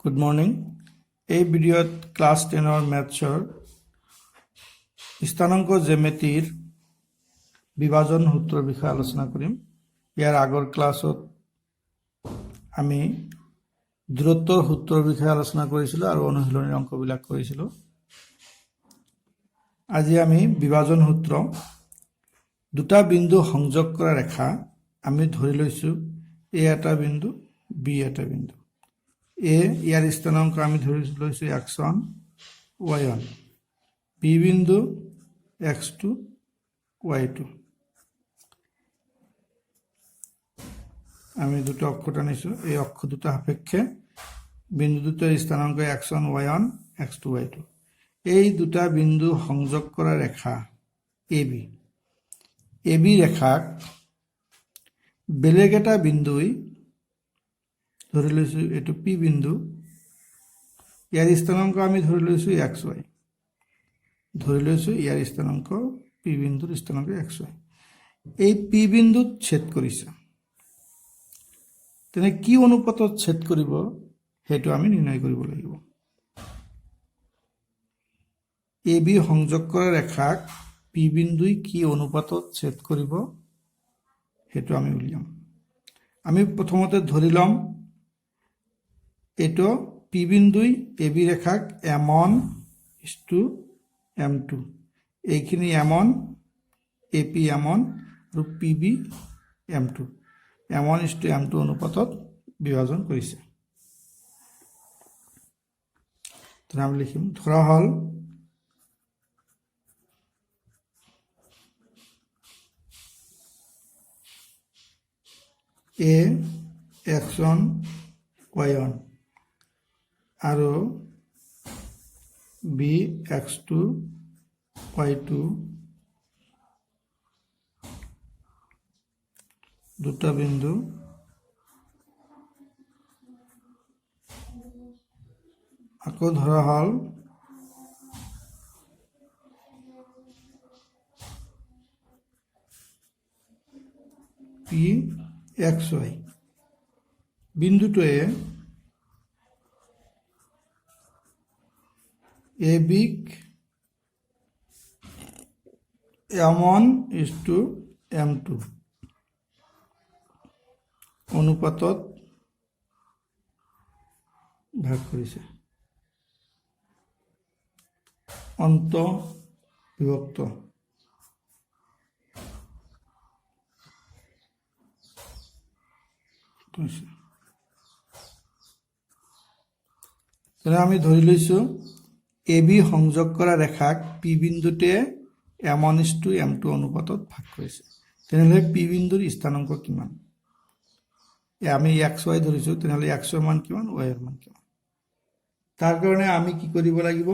Good morning. এই ভিডিঅ'ত class 10 মেথছৰ স্থানাংক জ্যামিতিৰ বিভাজন সূত্ৰৰ বিষয়ে আলোচনা কৰিম। ইয়াৰ আগৰ ক্লাছত আমি দূৰত্বৰ সূত্ৰৰ বিষয়ে আলোচনা কৰিছিলোঁ আৰু অনুশীলনীৰ অংকবিলাক কৰিছিলোঁ। আজি আমি বিভাজন সূত্ৰ, দুটা বিন্দু সংযোগ কৰা ৰেখা আমি ধৰি লৈছোঁ এ এটা বিন্দু, বি এটা বিন্দু। ইয়াৰ স্থানাংক আমি ধৰি লৈছোঁ x1 y1, বি বিন্দু x2 y2। আমি দুটো অক্ষ টানিছোঁ, এই অক্ষ দুটা সাপেক্ষে বিন্দু দুটাৰ স্থানাংক x1 y1 x2 y2। এই দুটা বিন্দু সংযোগ কৰা ৰেখা AB ৰেখাক বেলেগ এটা বিন্দুই ধৰি লৈছোঁ এইটো পি বিন্দু, ইয়াৰ স্থানাংক আমি ধৰি লৈছোঁ xy, ধৰি লৈছোঁ ইয়াৰ স্থানাংক পি বিন্দুৰ স্থানাংক xy। এই পি বিন্দুত ছেদ কৰিছে, তেনে কি অনুপাতত ছেদ কৰিব সেইটো আমি নিৰ্ণয় কৰিব লাগিব। AB সংযোগ কৰা ৰেখাক পি বিন্দুই কি অনুপাতত ছেদ কৰিব সেইটো আমি উলিয়াম। আমি প্ৰথমতে ধৰি ল'ম এইটো পি বিন্দুই AB ৰেখাক M1:M2, এইখিনি M1, AP M1 আৰু PB M2, M1:M2 অনুপাতত বিভাজন কৰিছে। আমি লিখিম, ধৰা হ'ল A x1 y1 আৰু B x2 y2 দুটা বিন্দু আকৌ ধৰা হ'ল P xy। বিন্দুটোৱে ABক M1:M2 অনুপাতত ভাগ কৰিছে, অন্তৰ্বিভক্ত। তেনে আমি ধৰি লৈছোঁ AB সংযোগ কৰা ৰেখাক পি বিন্দুতে M1:M2 অনুপাতত ভাগ কৰিছে। তেনেহ'লে পি বিন্দুৰ স্থানাংক কিমান? আমি xy ধৰিছোঁ, তেনেহ'লে x ৰ মান কিমান, y ৰ মান কিমান? তাৰ কাৰণে আমি কি কৰিব লাগিব?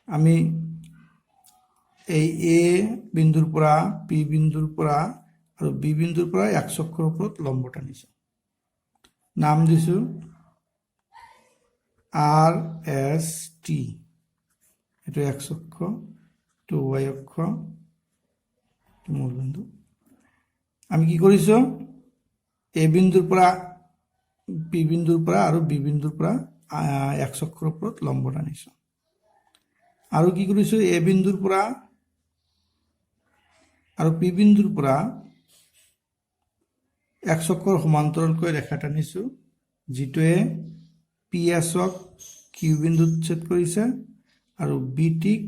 আমি এই A বিন্দুৰ পৰা, পি বিন্দুৰ পৰা আৰু বি বিন্দুৰ পৰা x অক্ষৰ ওপৰত লম্ব টানিছোঁ, নাম দিছোঁ RST। এইটো x অক্ষ, এইটো y অক্ষ, মূল বিন্দু। আমি কি কৰিছোঁ? A বিন্দুৰ পৰা, পি বিন্দুৰ পৰা আৰু বি বিন্দুৰ পৰা x অক্ষৰ ওপৰত লম্ব টানিছোঁ। আৰু কি কৰিছোঁ? A বিন্দুৰ পৰা আৰু পি বিন্দুৰ পৰা x অক্ষৰ সমান্তৰালকৈ ৰেখা টানিছোঁ, যিটোৱে PS-ক কিউ বিন্দুত ছেদ কৰিছে আৰু BT-ক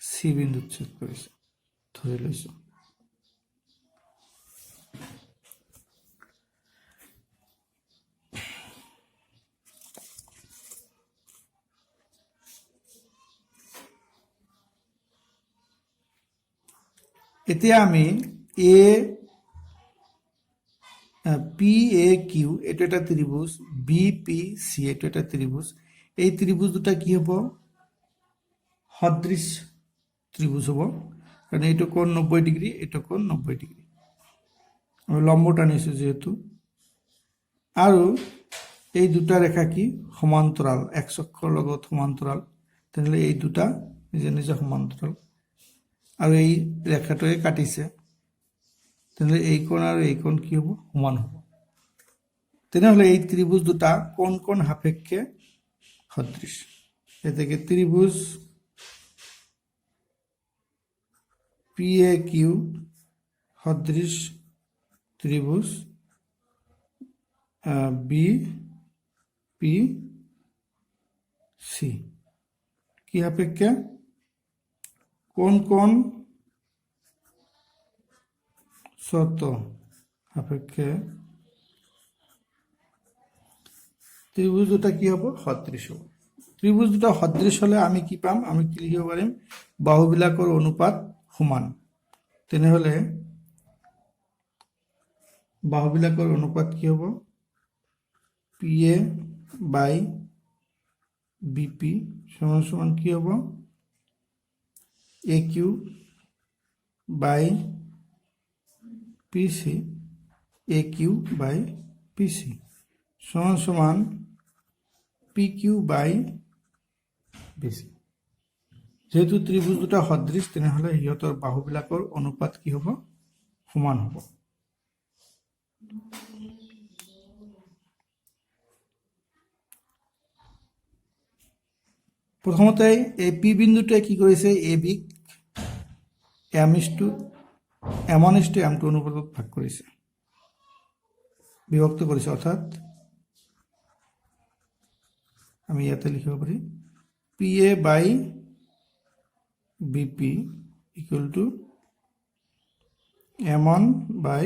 চি বিন্দুত ছেদ কৰিছে, ধৰি লৈছোঁ। এতিয়া আমি PAQ এইটো এটা ত্ৰিভুজ, BPC এইটো এটা ত্ৰিভুজ। এই ত্ৰিভুজ দুটা কি হ'ব? সদৃশ ত্ৰিভুজ হ'ব, কাৰণ এইটো কোণ 90 ডিগ্ৰী, এইটো কোণ 90 ডিগ্ৰী। আমি লম্ব টানিছোঁ যিহেতু। আৰু এই দুটা ৰেখা কি? সমান্তৰাল, x অক্ষৰ লগত সমান্তৰাল। তেনেহ'লে এই দুটা নিজে নিজে সমান্তৰাল আৰু এই ৰেখাটোৱে কাটিছে, তেনেহ'লে এই কোণ আৰু এই কোণ কি হ'ব? সমান হ'ব। তেনেহলে এই ত্রিভুজ দুটা কোন কোন সাপেক্ষে সদৃশ এ থেকে ত্রিভুজ PAQ সদৃশ ত্রিভুজ BPC কি সাপেক্ষে কোন কোন শর্ত সাপেক্ষে ত্রিভুজ দুটা কি হব সদৃশ হব ত্রিভুজ দুটা সদৃশ হলে আমি কি পাম আমি কি লিখিব পাৰিম বাহুবিলাকৰ অনুপাত সমান তেনেহলে বাহুবিলাকৰ অনুপাত কি হব PA বাই BP সমান সমান কি হব AQ বাই PC AQ বাই PC সমান সমান PQ বাই BC যেহেতু ত্রিভুজ দুটা সদৃশ তেনেহলে ইহঁতৰ বাহুবিলাকৰ অনুপাত কি হব সমান হব প্ৰথমতে এই P বিন্দুটোৱে কি কৰিছে AB M1:M2 অনুপাতত ভাগ কৰিছে বিভক্ত কৰিছে অৰ্থাৎ আমি ইয়াতে লিখিব পাৰি PA by BP equal to M1 by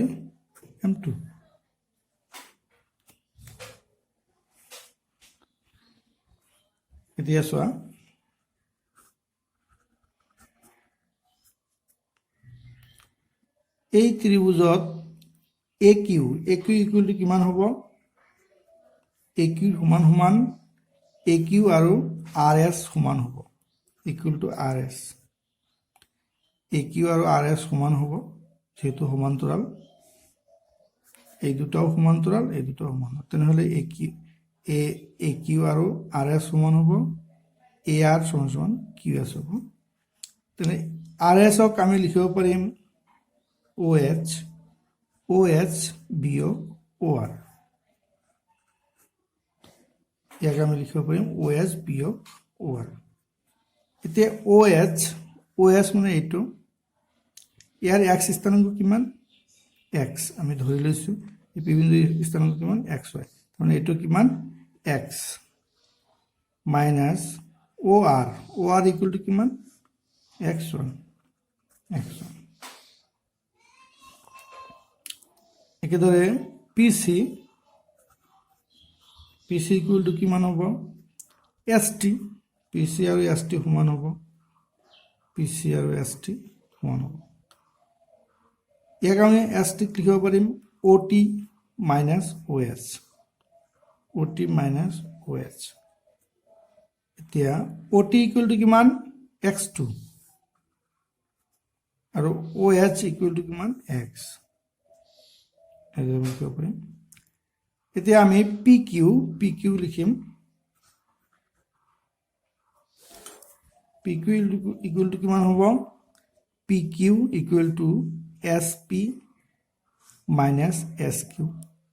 M2 এতিয়া চোৱা এই ত্রিভুজত AQ equal to কিমান হ'ব AQ সমান সমান AQ আৰু RS সমান হ'ব equal to RS AQ আৰু RS সমান হ'ব যেহেতু সমান্তৰাল এই দুটাও সমান্তৰাল এই দুটাও সমান তেনেহলে AQ আৰু RS সমান হ'ব AR সমান সমান QS হ'ব তেনে RS ক আমি লিখিব পাৰিম OH বিয়োগ OR ইয়াক আমি লিখিব পাৰিম OH বিয়োগ OR এতিয়া OH মানে এইটো ইয়াৰ x স্থানাংক কিমান x আমি ধৰি লৈছো এই P বিন্দুৰ স্থানাংক কিমান x হয় মানে এইটো কিমান x minus OR equal to কিমান x1 একেদৰে PC ইকুয়াল টু কিমান হ'ব ST PC আৰু ST সমান হ'ব PC আৰু ST সমান হ'ব ইয়াক আমি ST লিখিব পাৰিম OT মাইনাস OH এতিয়া OT ইকুয়াল টু কিমান x2 আৰু OH ইকুয়াল টু কিমান x এতিয়া আমি PQ লিখিম PQ ইকুয়াল টু কিমান হ'ব PQ equal to SP minus SQ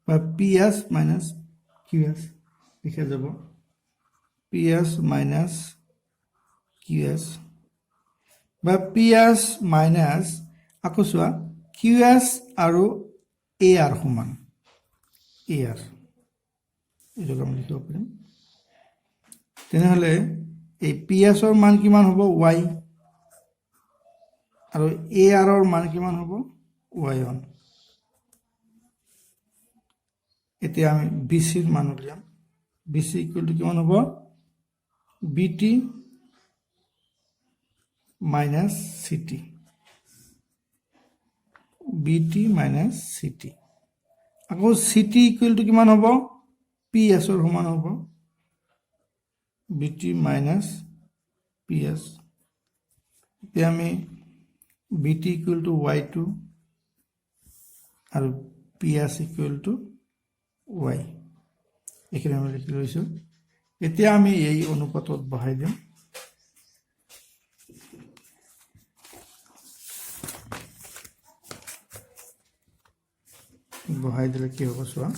বা PS মাইনাস QS লিখা যাব PS মাইনাস QS বা PS মাইনাস আকৌ চোৱা QS আৰু AR সমান AR এইটো আমি লিখিব পাৰিম তেনেহলে এই PS ৰ মান কিমান হ'ব y আৰু AR ৰ মান কিমান হ'ব y1 এতিয়া আমি BC ৰ মান উলিয়াম BC ইকুয়াল টু কিমান হ'ব BT minus CT BT minus CT আকৌ CT ইকুয়াল টু কিমান হ'ব PS ৰ সমান হ'ব BT মাইনাস PS এতিয়া আমি BT ইকুয়াল টু y2 আৰু PS ইকুয়াল টু y এখানে আমরা লিখি লৈছো এতিয়া আমি এই অনুপাতত বহাই দিম বহাই দিলে কি হ'ব চোৱা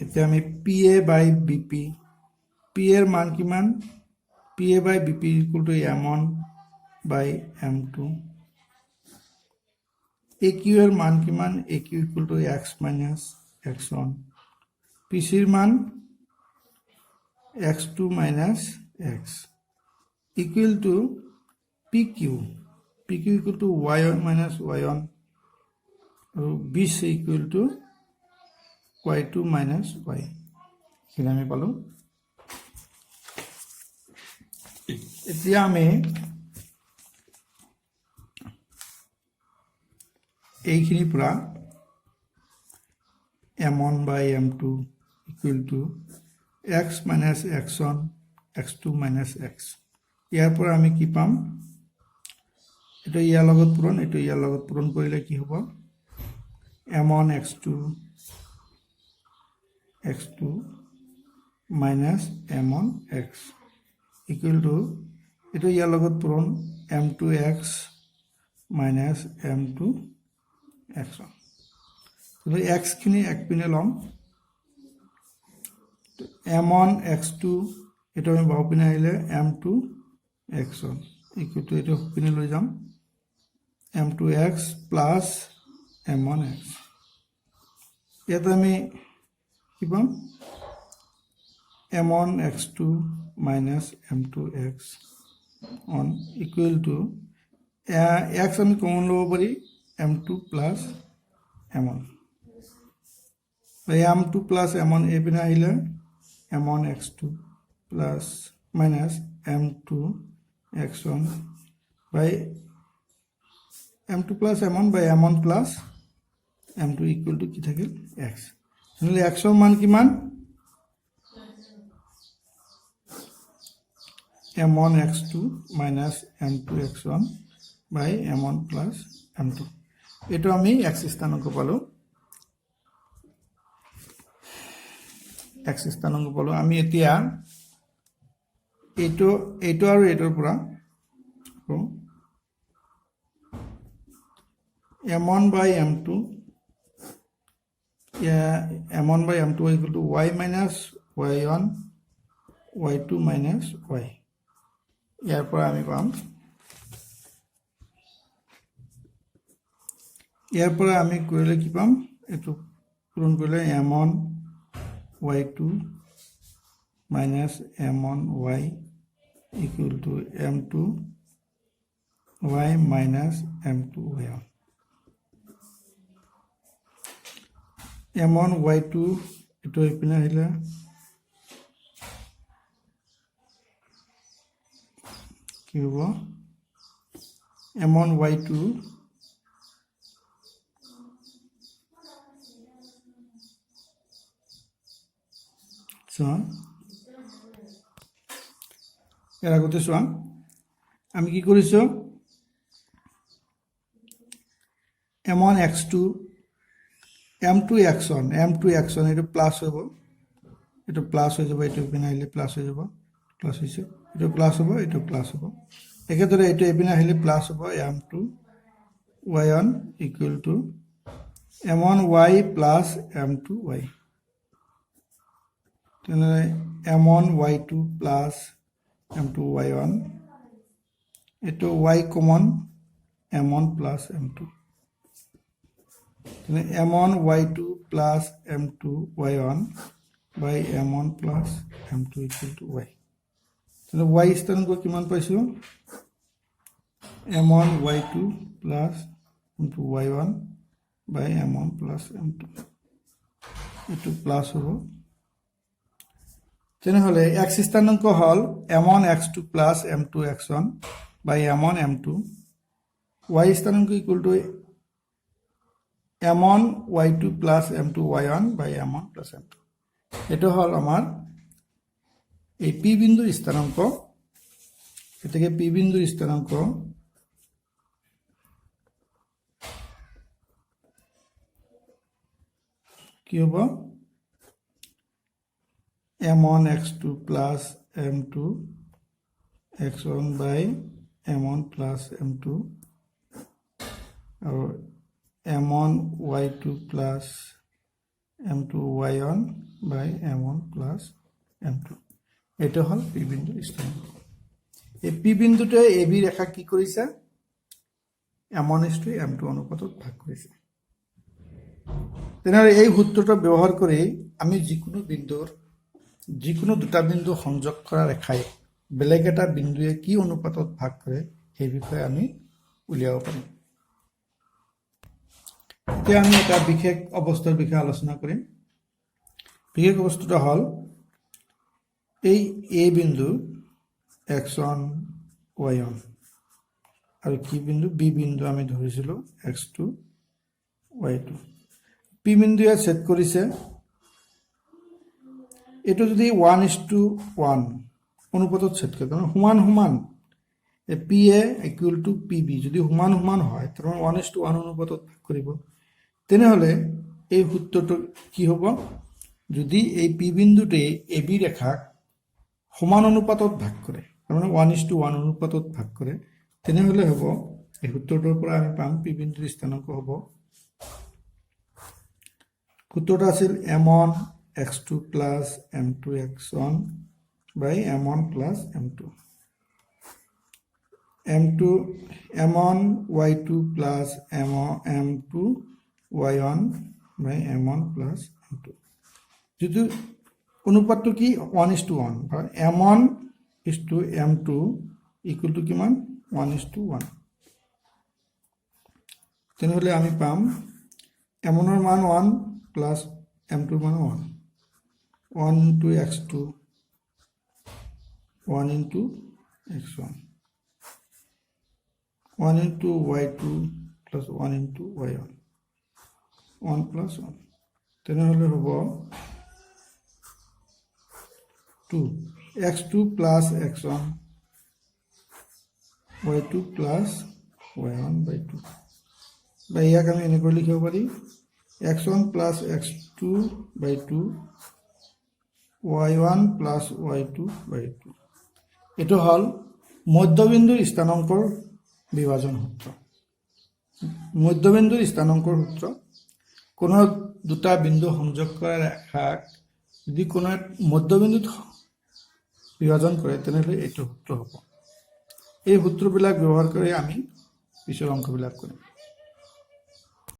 এতিয়া আমি P A by B P, P এৰ মান কিমান, P A by B P equal to M1 by M2, A Q এৰ মান কিমান, A Q equal to x minus x1, পি চিৰ মান x2 minus x equal to P Q equal to y1 minus y1 আৰু B C equal to y2 minus y, এইখিনি আমি পালোঁ। এতিয়া আমি এইখিনিৰ পৰা M1 by M2 equal two x minus x1 x2 minus x, ইয়াৰ পৰা আমি কি পাম, এইটো ইয়াৰ লগত পূৰণ, এইটো ইয়াৰ লগত পূৰণ কৰিলে কি হ'ব, M1 x2 minus M1 x equal two এইটো ইয়াৰ লগত পূৰণ M2 x minus M2 x1, x খিনি এক পিনে ল'ম, M1 x2 এইটো আমি বাও পিনে আহিলে M2 x1 ইকুৱেল টু এইটো পিনে লৈ যাম M2 x plus M1 x, ইয়াত আমি কি পাম, M1 x2 minus M2 x1 equal to x আমি কমন ল'ব পাৰি M2 plus M1, M2 plus M1 এই পিনে আহিলে M1 x2 plus minus M2 x1 by M2 plus M1 by M1 plus M2 equal to কি থাকিল x, নহ'লে xৰ মান কিমান, M1 x2 minus M2 x1 by M1 plus M2, এইটো আমি x স্থানাংক পালোঁ, x স্থানাংক পালোঁ। আমি এতিয়া এইটো আৰু এইটোৰ পৰা M1 by M2 M1 by M2 equal to y minus y1 y2 minus y, ইয়াৰ পৰা আমি পাম, ইয়াৰ পৰা আমি কৰিলে কি পাম, এইটো পূৰণ কৰিলে M1 y2 minus M1 y equal to M2 y minus M2 y1, M1 y2 এইটো এইপিনে আহিলে কি হ'ব, M1 y2 চোৱা, ইয়াৰ আগতে চোৱা আমি কি কৰিছোঁ, M1 x2 M2 x1 এইটো প্লাছ হ'ব, এইটো প্লাছ হৈ যাব, এইটো এইপিনে আহিলে প্লাছ হৈ যাব, প্লাছ হৈছে, এইটো প্লাছ হ'ব, এইটো প্লাছ হ'ব, একেদৰে এইটো এইপিনে আহিলে প্লাছ হ'ব, M2 y1 equal to M1 y plus M2 y, তেনেহ'লে M1 y2 plus M2 y1, এইটো y common M1 plus M2, M1 y2 plus M2 y1 by M1 plus M2 equal to y, তেনে y স্থানাংক কিমান পাইছোঁ, M1 y2 plus M2 y1 by M1 plus M2, এইটো plus হ'ব, তেনেহ'লে x স্থানাংক হ'ল M1 x2 plus M2 x1 by M1 M2, y স্থানাংক equal to M1 y2 plus M2 y1 by M1 plus M2, এইটো হ'ল আমাৰ এই P বিন্দুৰ স্থানাংক। গতিকে পি বিন্দুৰ স্থানাংক কি হ'ব, M1 x2 plus M2 x1 by M1 plus M2 আৰু M1 y2 plus m2 y1 by m1 plus m2 এটা হল পি বিন্দুৰ স্থানাংক এই পি বিন্দুতে এ বি ৰেখা কি কৰিছে m1 m2 অনুপাতত ভাগ কৰিছে তেনেহলে এই সূত্ৰটো ব্যৱহাৰ কৰি আমি যিকোনো দুটা বিন্দু সংযোগ কৰা ৰেখাই বেলেগ এটা বিন্দুৱে কি অনুপাতত ভাগ কৰে সেই বিষয়ে আমি উলিয়াব পাৰিম এতিয়া আমি এটা বিশেষ অৱস্থাৰ বিষয়ে আলোচনা কৰিম বিশেষ অৱস্থাটো হল এই এ বিন্দু x1 y1 আৰু কি বিন্দু বি বিন্দু আমি ধৰিছিলো x2 y2 পি বিন্দুৱে ছেদ কৰিছে এটো যদি 1:1 অনুপাতত ছেদ কৰে মানে সমান সমান A P A equal to P B যদি সমান সমান হয় তার 1:1 অনুপাতত ভাগ কৰিব তেনেহলে এই সূত্ৰটো কি হ'ব যদি এই পি বিন্দুতে এ বি ৰেখাক সমান অনুপাতত ভাগ কৰে মানে 1:1 অনুপাতত ভাগ কৰে তেনেহলে হ'ব এই সূত্ৰটোৰ পৰা আমি পাম পি বিন্দুৰ স্থানাংক হ'ব সূত্ৰটো আছিল m1 x2 plus m2 x1 by m1 plus m2 m1 y2 plus m2 y1 by m1 plus m2 যদি অনুপাতটো কি 1:1 আর m1 is to m2 equal to কিমান 1:1 তেনেহলে আমি পাম m1 এর মান 1 plus m2 এর মান 1 1 into x2 1 into x1 1 into y2 plus 1 into y1 1 plus 1 তেনেহলে হ'ব 2 x2 plus x1 y2 plus y1 by 2 বা ইয়াক আমি এনেকৈ লিখিব পাৰি x1 plus x2 by 2 y1 plus y2 by 2 এটো হল মধ্যবিন্দুৰ স্থানাঙ্কৰ বিভাজন সূত্ৰ মধ্যবিন্দুৰ স্থানাঙ্কৰ সূত্ৰ কোনো দুটা বিন্দু সংযোগ কৰা ৰেখাক যদি কোনো মধ্যবিন্দুত বিভাজন কৰে তেনেহলে এটো সূত্ৰ হ'ব এই সূত্ৰবিলাক ব্যৱহাৰ কৰি আমি পিছৰ অংকবিলাক কৰিম